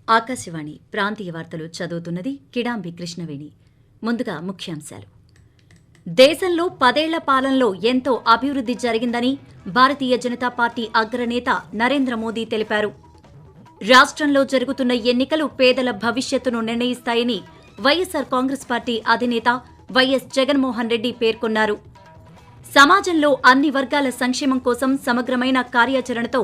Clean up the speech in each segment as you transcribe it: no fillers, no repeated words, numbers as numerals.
ఆకాశవాణి ప్రాంతీయ వార్తలు చదువుతున్నది కిడాంబి కృష్ణవేణి. ముందుగా ముఖ్యాంశాలు. దేశంలో 10 ఏళ్ల పాలనలో ఎంతో అభివృద్ధి జరిగిందని భారతీయ జనతా పార్టీ అగ్రనేత నరేంద్ర మోదీ తెలిపారు. రాష్ట్రంలో జరుగుతున్న ఎన్నికలు పేదల భవిష్యత్తును నిర్ణయిస్తాయని వైఎస్సార్ కాంగ్రెస్ పార్టీ అధినేత వైఎస్ జగన్మోహన్ రెడ్డి పేర్కొన్నారు. సమాజంలో అన్ని వర్గాల సంక్షేమం కోసం సమగ్రమైన కార్యాచరణతో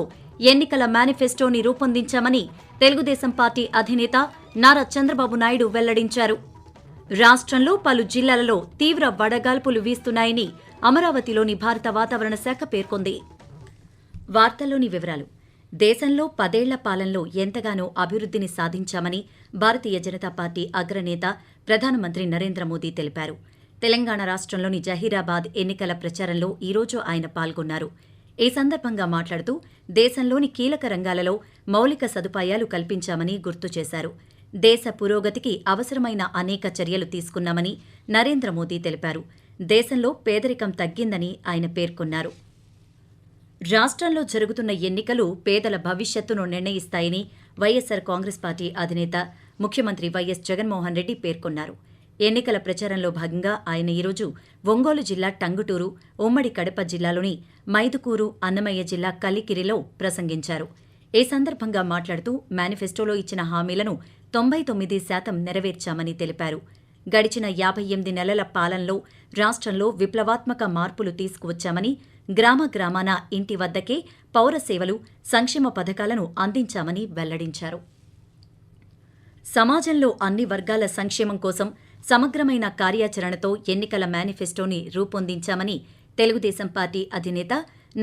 ఎన్నికల మేనిఫెస్టోని రూపొందించామని తెలుగుదేశం పార్టీ అధినేత నారా చంద్రబాబు నాయుడు వెల్లడించారు. రాష్ట్రంలో పలు జిల్లాలలో తీవ్ర వడగాల్పులు వీస్తున్నాయని అమరావతిలోని భారత వాతావరణ శాఖ పేర్కొంది. వార్తల్లోని వివరాలు. దేశంలో 10 ఏళ్ల పాలనలో ఎంతగానో అభివృద్ధిని సాధించామని భారతీయ జనతా పార్టీ అగ్రనేత ప్రధానమంత్రి నరేంద్ర మోదీ తెలిపారు. తెలంగాణ రాష్ట్రంలోని జహీరాబాద్ ఎన్నికల ప్రచారంలో ఈరోజు ఆయన పాల్గొన్నారు. ఈ సందర్భంగా మాట్లాడుతూ దేశంలోని కీలక రంగాలలో మౌలిక సదుపాయాలు కల్పించామని గుర్తు చేశారు. దేశ పురోగతికి అవసరమైన అనేక చర్యలు తీసుకున్నామని నరేంద్ర మోదీ తెలిపారు. దేశంలో పేదరికం తగ్గిందని ఆయన పేర్కొన్నారు. రాష్ట్రంలో జరుగుతున్న ఎన్నికలు పేదల భవిష్యత్తును నిర్ణయిస్తాయని వైఎస్సార్ కాంగ్రెస్ పార్టీ అధినేత ముఖ్యమంత్రి వైఎస్ జగన్మోహన్ రెడ్డి పేర్కొన్నారు. ఎన్నికల ప్రచారంలో భాగంగా ఆయన ఈరోజు ఒంగోలు జిల్లా టంగుటూరు, ఉమ్మడి కడప జిల్లాలోని మైదుకూరు, అన్నమయ్య జిల్లా కలికిరిలో ప్రసంగించారు. ఈ సందర్భంగా మాట్లాడుతూ మేనిఫెస్టోలో ఇచ్చిన హామీలను 99% నెరవేర్చామని తెలిపారు. గడిచిన 58 నెలల పాలనలో రాష్ట్రంలో విప్లవాత్మక మార్పులు తీసుకువచ్చామని, గ్రామ గ్రామాన ఇంటి వద్దకే పౌర సేవలు, సంక్షేమ పథకాలను అందించామని వెల్లడించారు. సమాజంలో అన్ని వర్గాల సంక్షేమం కోసం సమగ్రమైన కార్యాచరణతో ఎన్నికల మేనిఫెస్టోని రూపొందించామని తెలుగుదేశం పార్టీ అధినేత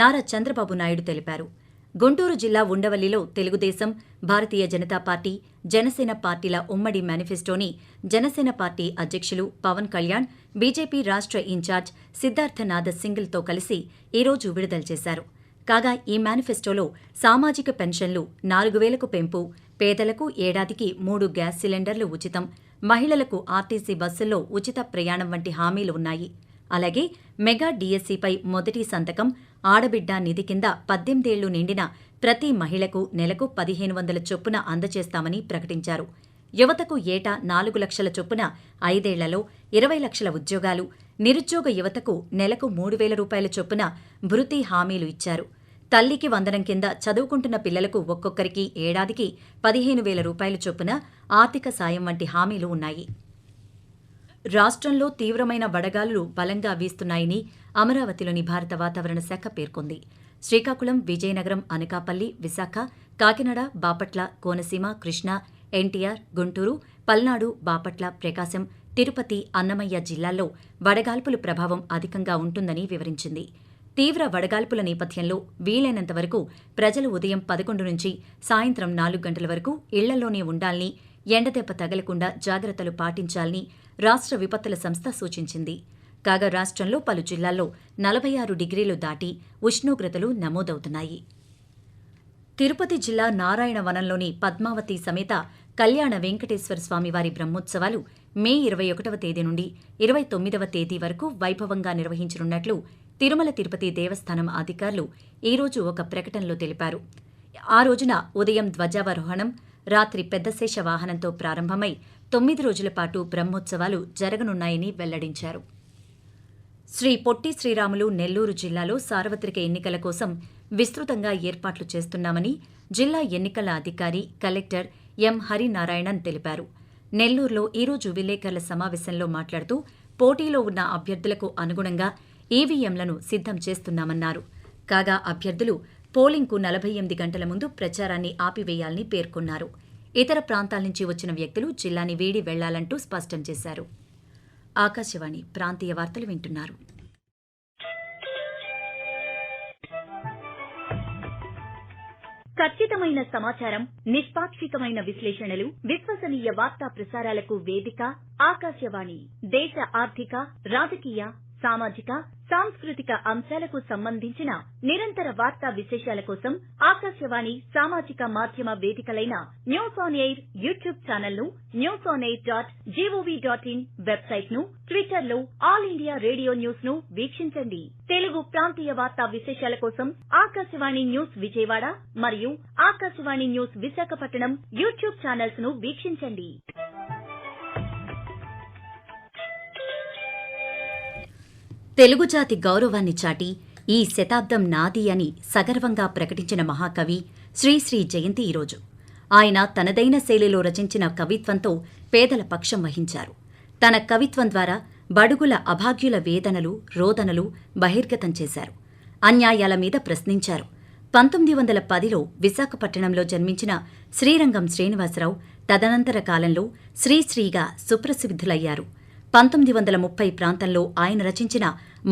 నారా చంద్రబాబు నాయుడు తెలిపారు. గుంటూరు జిల్లా ఉండవల్లిలో తెలుగుదేశం, భారతీయ జనతా పార్టీ, జనసేన పార్టీల ఉమ్మడి మేనిఫెస్టోని జనసేన పార్టీ అధ్యక్షులు పవన్ కళ్యాణ్, బీజేపీ రాష్ట్ర ఇన్ఛార్జ్ సిద్ధార్థనాథ్ సింగిల్తో కలిసి ఈరోజు విడుదల చేశారు. కాగా ఈ మేనిఫెస్టోలో సామాజిక పెన్షన్లు 4,000కు పెంపు, పేదలకు ఏడాదికి 3 గ్యాస్ సిలిండర్లు ఉచితం, మహిళలకు ఆర్టీసీ బస్సుల్లో ఉచిత ప్రయాణం వంటి హామీలు ఉన్నాయి. అలాగే మెగా డీఎస్సీపై మొదటి సంతకం, ఆడబిడ్డ నిధి కింద 18 ఏళ్లు నిండిన ప్రతి మహిళకు నెలకు 1,500 చొప్పున అందజేస్తామని ప్రకటించారు. యువతకు ఏటా 4 లక్షల చొప్పున 5 ఏళ్లలో 20 లక్షల ఉద్యోగాలు, నిరుద్యోగ యువతకు నెలకు 3,000 రూపాయల చొప్పున భృతి హామీలు ఇచ్చారు. తల్లికి వందనం కింద చదువుకుంటున్న పిల్లలకు ఒక్కొక్కరికి ఏడాదికి 15,000 రూపాయల చొప్పున ఆర్థిక సాయం వంటి హామీలు ఉన్నాయి. రాష్ట్రంలో తీవ్రమైన వడగాలులు బలంగా వీస్తున్నాయని అమరావతిలోని భారత వాతావరణ శాఖ పేర్కొంది. శ్రీకాకుళం, విజయనగరం, అనకాపల్లి, విశాఖ, కాకినాడ, బాపట్ల, కోనసీమ, కృష్ణా, ఎన్టీఆర్, గుంటూరు, పల్నాడు, బాపట్ల, ప్రకాశం, తిరుపతి, అన్నమయ్య జిల్లాల్లో వడగాల్పుల ప్రభావం అధికంగా ఉంటుందని వివరించింది. తీవ్ర వడగాల్పుల నేపథ్యంలో వీలైనంత వరకు ప్రజలు ఉదయం 11 నుంచి సాయంత్రం 4 గంటల వరకు ఇళ్లలోనే ఉండాలని, ఎండదెబ్బ తగలకుండా జాగ్రత్తలు పాటించాలని రాష్ట్ర విపత్తుల సంస్థ సూచించింది. కాగా రాష్ట్రంలో పలు జిల్లాల్లో 46 డిగ్రీలు దాటి ఉష్ణోగ్రతలు నమోదవుతున్నాయి. తిరుపతి జిల్లా నారాయణవనంలోని పద్మావతి సమేత కళ్యాణ వెంకటేశ్వర స్వామివారి బ్రహ్మోత్సవాలు మే 21వ తేదీ నుండి 29వ తేదీ వరకు వైభవంగా నిర్వహించనున్నట్లు తిరుమల తిరుపతి దేవస్థానం అధికారులు ఈరోజు ఒక ప్రకటనలో తెలిపారు. ఆ రోజున ఉదయం ధ్వజావరోహణం, రాత్రి పెద్దశేష వాహనంతో ప్రారంభమై 9 రోజుల పాటు బ్రహ్మోత్సవాలు జరగనున్నాయని వెల్లడించారు. శ్రీ పొట్టి శ్రీరాములు నెల్లూరు జిల్లాలో సార్వత్రిక ఎన్నికల కోసం విస్తృతంగా ఏర్పాట్లు చేస్తున్నామని జిల్లా ఎన్నికల అధికారి కలెక్టర్ ఎం హరినారాయణన్ తెలిపారు. నెల్లూరులో ఈరోజు విలేకరుల సమావేశంలో మాట్లాడుతూ పోటీలో ఉన్న అభ్యర్థులకు అనుగుణంగా ఈవీఎంలను సిద్ధం చేస్తున్నామన్నారు. కాగా అభ్యర్థులు పోలింగ్కు 48 గంటల ముందు ప్రచారాన్ని ఆపివేయాలని పేర్కొన్నారు. ఇతర ప్రాంతాల నుంచి వచ్చిన వ్యక్తులు జిల్లాని వీడి వెళ్లాలంటూ స్పష్టం చేశారు. ఆకాశవాణి ప్రాంతీయ వార్తలు వింటున్నారు. ఖచ్చితమైన సమాచారం, నిష్పాక్షికమైన విశ్లేషణలు, విశ్వసనీయ వార్తా ప్రసారాలకు వేదిక ఆకాశవాణి. దేశ ఆర్థిక, రాజకీయ, సామాజిక, సాంస్కృతిక అంశాలకు సంబంధించిన నిరంతర వార్తా విశేషాల కోసం ఆకాశవాణి సామాజిక మాధ్యమ వేదికలైన news on air YouTube channel ను, newsonair.gov.in వెబ్సైట్ ను, ట్విట్టర్ లో ఆల్ ఇండియా రేడియో న్యూస్ ను వీక్షించండి. తెలుగు ప్రాంతీయ వార్తా విశేషాల కోసం ఆకాశవాణి న్యూస్ విజయవాడ మరియు Akashvani news Visakhapatnam YouTube channels ను వీక్షించండి. తెలుగు జాతి గౌరవాన్ని చాటి ఈ శతాబ్దం నాది అని సగర్వంగా ప్రకటించిన మహాకవి శ్రీశ్రీ జయంతి ఈరోజు. ఆయన తనదైన శైలిలో రచించిన కవిత్వంతో పేదల పక్షం వహించారు. తన కవిత్వం ద్వారా బడుగుల అభాగ్యుల వేదనలు, రోదనలు బహిర్గతం చేశారు. అన్యాయాల మీద ప్రశ్నించారు. 1910లో విశాఖపట్నంలో జన్మించిన శ్రీరంగం శ్రీనివాసరావు తదనంతర కాలంలో శ్రీశ్రీగా సుప్రసిద్ధులయ్యారు. 1930 ప్రాంతంలో ఆయన రచించిన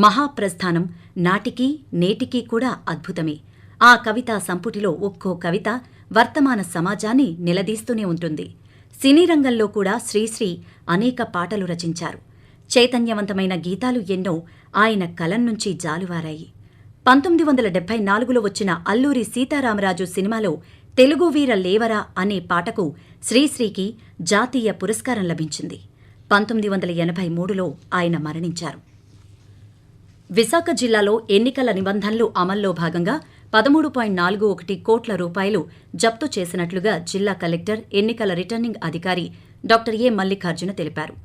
మహాప్రస్థానం నాటికీ నేటికీ కూడా అద్భుతమే. ఆ కవితా సంపుటిలో ఒక్కో కవిత వర్తమాన సమాజాన్ని నిలదీస్తూనే ఉంటుంది. సినీ రంగంలో కూడా శ్రీశ్రీ అనేక పాటలు రచించారు. చైతన్యవంతమైన గీతాలు ఎన్నో ఆయన కలం నుంచి జాలువారాయి. 1974లో వచ్చిన అల్లూరి సీతారామరాజు సినిమాలో తెలుగు వీర లేవరా అనే పాటకు శ్రీశ్రీకి జాతీయ పురస్కారం లభించింది. 1983లో ఆయన మరణించారు. విశాఖ జిల్లాలో ఎన్నికల నిబంధనలు అమల్లో భాగంగా 13.41 కోట్ల రూపాయలు జప్తు చేసినట్లుగా జిల్లా కలెక్టర్, ఎన్నికల రిటర్నింగ్ అధికారి డాక్టర్ ఏ మల్లికార్జున తెలిపారు.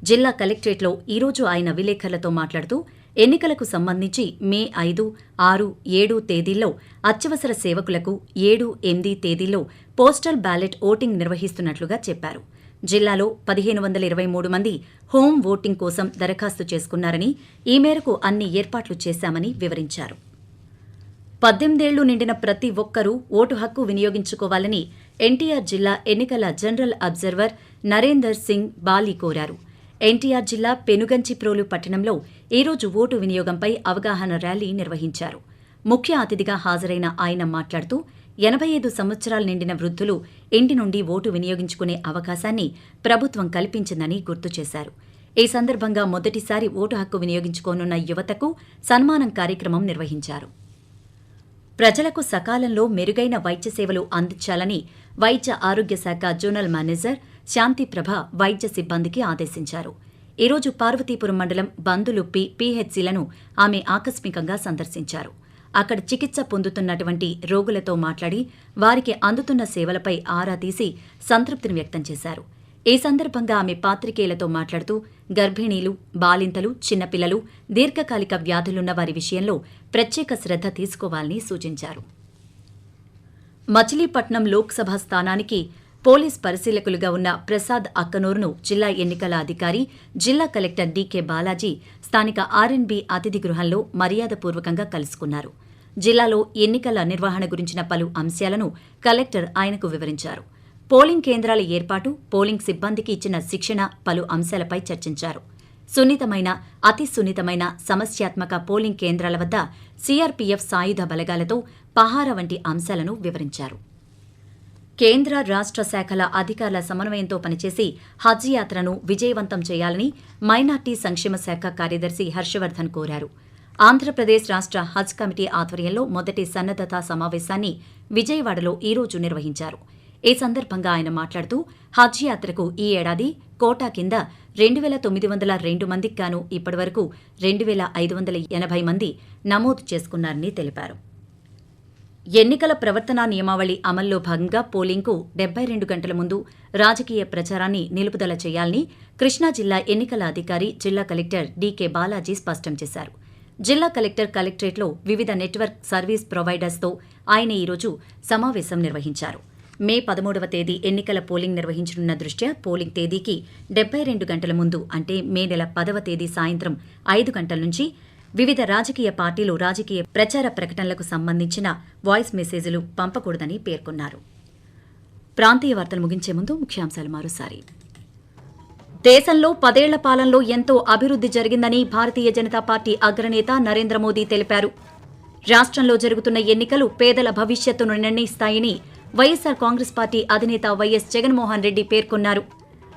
జిల్లా కలెక్టరేట్లో ఈరోజు ఆయన విలేకరులతో మాట్లాడుతూ ఎన్నికలకు సంబంధించి మే 5, 6, 7 తేదీల్లో అత్యవసర సేవకులకు, 7, 8 తేదీల్లో పోస్టల్ బ్యాలెట్ ఓటింగ్ నిర్వహిస్తున్నట్లుగా చెప్పారు. జిల్లాలో 1523 మంది హోం ఓటింగ్ కోసం దరఖాస్తు చేసుకున్నారని, ఈ మేరకు అన్ని ఏర్పాట్లు చేశామని వివరించారు. 18 ఏళ్లు నిండిన ప్రతి ఒక్కరూ ఓటు హక్కు వినియోగించుకోవాలని ఎన్టీఆర్ జిల్లా ఎన్నికల general observer Narender Singh Bali కోరారు. ఎన్టీఆర్ జిల్లా పెనుగంచిప్రోలు పట్టణంలో ఈరోజు ఓటు వినియోగంపై అవగాహన ర్యాలీ నిర్వహించారు. ముఖ్య అతిథిగా హాజరైన ఆయన మాట్లాడుతూ 85 సంవత్సరాలు నిండిన వృద్ధులు ఇంటి నుండి ఓటు వినియోగించుకునే అవకాశాన్ని ప్రభుత్వం కల్పించిందని గుర్తు చేశారు. ఈ సందర్భంగా మొదటిసారి ఓటు హక్కు వినియోగించుకోనున్న యువతకు సన్మానం కార్యక్రమం నిర్వహించారు. ప్రజలకు సకాలంలో మెరుగైన వైద్య సేవలు అందించాలని వైద్య ఆరోగ్య శాఖ జోనల్ మేనేజర్ శాంతిప్రభ వైద్య సిబ్బందికి ఆదేశించారు. ఈరోజు పార్వతీపురం మండలం బందులుప్పి పీహెచ్సీలను ఆమె ఆకస్మికంగా సందర్శించారు. అక్కడ చికిత్స పొందుతున్నటువంటి రోగులతో మాట్లాడి వారికి అందుతున్న సేవలపై ఆరా తీసి సంతృప్తిని వ్యక్తం చేశారు. ఈ సందర్భంగా ఆమె పాత్రికేయులతో మాట్లాడుతూ గర్భిణీలు, బాలింతలు, చిన్నపిల్లలు, దీర్ఘకాలిక వ్యాధులున్న వారి విషయంలో ప్రత్యేక శ్రద్ధ తీసుకోవాలని సూచించారు. మచిలీపట్నం లోక్సభ స్థానానికి పోలీస్ పరిశీలకులుగా ఉన్న ప్రసాద్ అక్కనూరును జిల్లా ఎన్నికల అధికారి, జిల్లా కలెక్టర్ డీకే బాలాజీ స్థానిక ఆర్ఎన్బి అతిథి గృహంలో మర్యాదపూర్వకంగా కలుసుకున్నారు. జిల్లాలో ఎన్నికల నిర్వహణ గురించిన పలు అంశాలను కలెక్టర్ ఆయనకు వివరించారు. పోలింగ్ కేంద్రాల ఏర్పాటు, పోలింగ్ సిబ్బందికి ఇచ్చిన శిక్షణ, పలు అంశాలపై చర్చించారు. సున్నితమైన, అతి సున్నితమైన, సమస్యాత్మక పోలింగ్ కేంద్రాల వద్ద సీఆర్పీఎఫ్ సాయుధ బలగాలతో పహారా వంటి అంశాలను వివరించారు. కేంద్ర, రాష్ట్ర శాఖల అధికారుల సమన్వయంతో పనిచేసి హజ్ యాత్రను విజయవంతం చేయాలని మైనార్టీ సంక్షేమ శాఖ కార్యదర్శి హర్షవర్ధన్ కోరారు. ఆంధ్రప్రదేశ్ రాష్ట్ర హజ్ కమిటీ ఆధ్వర్యంలో మొదటి సన్నద్దతా సమావేశాన్ని విజయవాడలో ఈరోజు నిర్వహించారు. ఈ సందర్భంగా ఆయన మాట్లాడుతూ హజ్ యాత్రకు ఈ ఏడాది కోటా కింద 2,902 మందికి గాను ఇప్పటివరకు 2,580 మంది నమోదు చేసుకున్నారని తెలిపారు. ఎన్నికల ప్రవర్తనా నియమావళి అమల్లో భాగంగా పోలింగ్కు 72 గంటల ముందు రాజకీయ ప్రచారాన్ని నిలుపుదల చేయాలని కృష్ణా జిల్లా ఎన్నికల అధికారి, జిల్లా కలెక్టర్ డీకే బాలాజీ స్పష్టం చేశారు. జిల్లా కలెక్టర్ కలెక్టరేట్లో వివిధ నెట్వర్క్ సర్వీస్ ప్రొవైడర్స్తో ఆయన ఈరోజు సమావేశం నిర్వహించారు. మే 13వ తేదీ ఎన్నికల పోలింగ్ నిర్వహించనున్న దృష్ట్యా పోలింగ్ తేదీకి 72 గంటల ముందు అంటే మే నెల 10వ తేదీ సాయంత్రం 5 గంటల నుంచి వివిధ రాజకీయ పార్టీలు రాజకీయ ప్రచార ప్రకటనలకు సంబంధించిన వాయిస్ మెసేజ్లు పంపకూడదని పేర్కొన్నారు. ప్రాంతీయ వార్తలు ముగించే ముందు ముఖ్యాంశాలు మరోసారి. దేశంలో 10 ఏళ్ల పాలనలో ఎంతో అభివృద్ధి జరిగిందని భారతీయ జనతా పార్టీ అగ్రనేత నరేంద్ర మోదీ తెలిపారు. రాష్ట్రంలో జరుగుతున్న ఎన్నికలు పేదల భవిష్యత్తును నిర్ణయిస్తాయని వైఎస్సార్ కాంగ్రెస్ పార్టీ అధినేత వైఎస్ జగన్మోహన్ రెడ్డి పేర్కొన్నారు.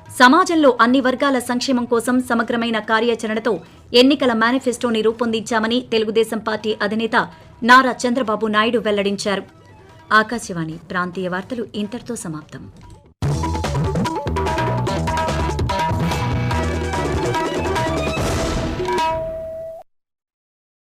సమాజంలో అన్ని వర్గాల సంక్షేమం కోసం సమగ్రమైన కార్యాచరణతో ఎన్నికల మేనిఫెస్టోని రూపొందించామని తెలుగుదేశం పార్టీ అధినేత నారా చంద్రబాబు నాయుడు వెల్లడించారు. ఆకాశవాణి ప్రాంతీయ వార్తలు ఇంతటితో సమాప్తం.